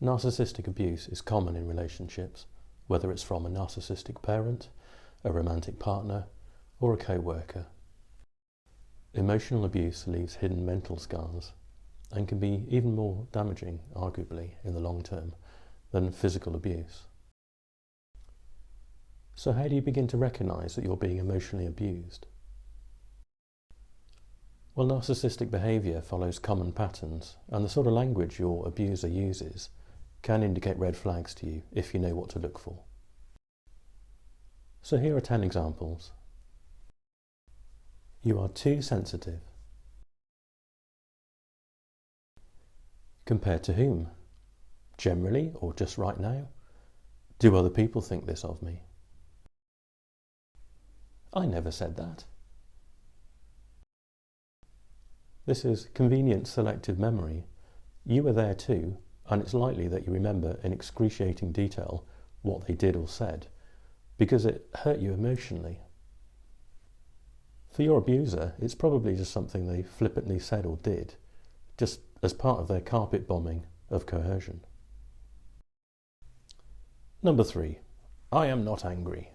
Narcissistic abuse is common in relationships, whether it's from a narcissistic parent, a romantic partner, or a co-worker. Emotional abuse leaves hidden mental scars and can be even more damaging, arguably, in the long term than physical abuse. So how do you begin to recognise that you're being emotionally abused? Well, narcissistic behaviour follows common patterns, and the sort of language your abuser uses can indicate red flags to you if you know what to look for. So here are 10 examples. You are too sensitive. Compared to whom? Generally, or just right now? Do other people think this of me? I never said that. This is convenient selective memory. You were there too, and it's likely that you remember in excruciating detail what they did or said, because it hurt you emotionally. For your abuser, it's probably just something they flippantly said or did, just as part of their carpet bombing of coercion. Number 3, I am not angry.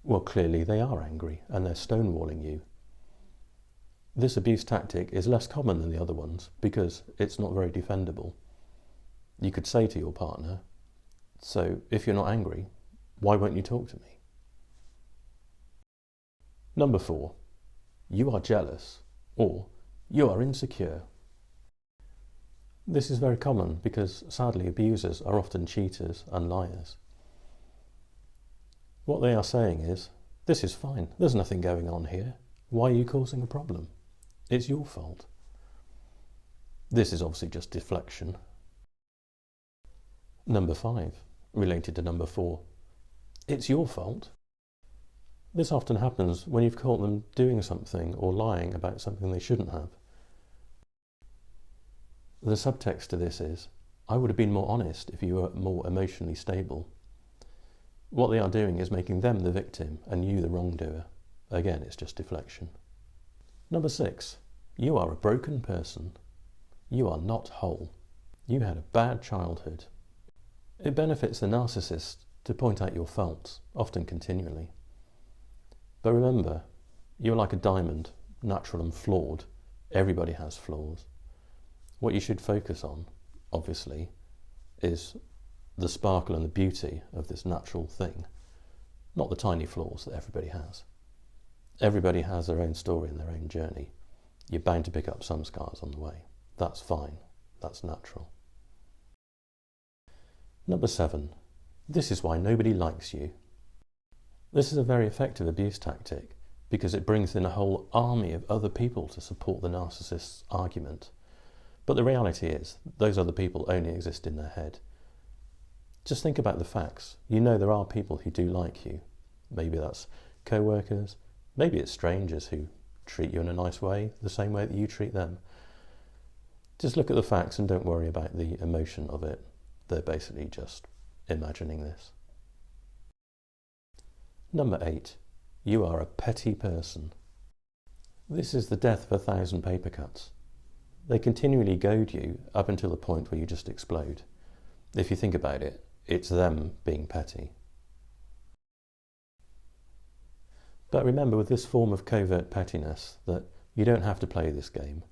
Well, clearly they are angry, and they're stonewalling you. This abuse tactic is less common than the other ones because it's not very defendable. You could say to your partner, so if you're not angry, why won't you talk to me? Number 4, you are jealous, or you are insecure. This is very common because sadly abusers are often cheaters and liars. What they are saying is, this is fine, there's nothing going on here. Why are you causing a problem? It's your fault. This is obviously just deflection. Number 5, related to number 4, it's your fault. This often happens when you've caught them doing something or lying about something they shouldn't have. The subtext to this is, I would have been more honest if you were more emotionally stable. What they are doing is making them the victim and you the wrongdoer. Again, it's just deflection. Number 6, you are a broken person. You are not whole. You had a bad childhood. It benefits the narcissist to point out your faults, often continually. But remember, you're like a diamond, natural and flawed. Everybody has flaws. What you should focus on, obviously, is the sparkle and the beauty of this natural thing, not the tiny flaws that everybody has. Everybody has their own story and their own journey. You're bound to pick up some scars on the way. That's fine. That's natural. Number 7, this is why nobody likes you. This is a very effective abuse tactic because it brings in a whole army of other people to support the narcissist's argument. But the reality is, those other people only exist in their head. Just think about the facts. You know there are people who do like you. Maybe that's co-workers, maybe it's strangers who treat you in a nice way, the same way that you treat them. Just look at the facts and don't worry about the emotion of it. They're basically just imagining this. Number 8, you are a petty person. This is the death of 1,000 paper cuts. They continually goad you up until the point where you just explode. If you think about it, it's them being petty. But remember with this form of covert pettiness that you don't have to play this game.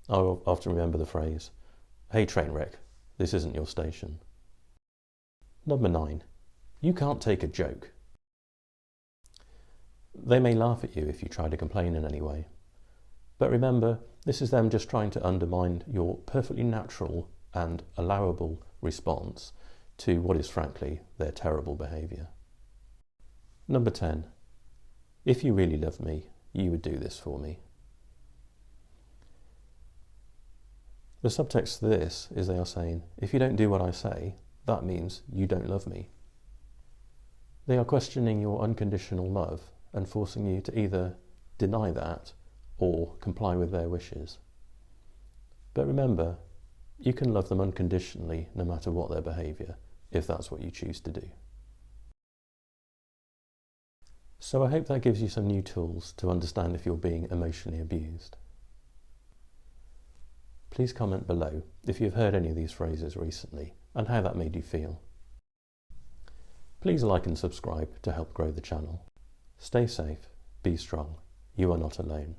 I often remember the phrase, hey train wreck, this isn't your station. Number 9, you can't take a joke. They may laugh at you if you try to complain in any way. But remember, this is them just trying to undermine your perfectly natural and allowable response to what is frankly their terrible behaviour. Number 10, if you really love me, you would do this for me. The subtext to this is they are saying, if you don't do what I say, that means you don't love me. They are questioning your unconditional love and forcing you to either deny that or comply with their wishes. But remember, you can love them unconditionally no matter what their behaviour, if that's what you choose to do. So I hope that gives you some new tools to understand if you're being emotionally abused. Please comment below if you've heard any of these phrases recently and how that made you feel. Please like and subscribe to help grow the channel. Stay safe, be strong, you are not alone.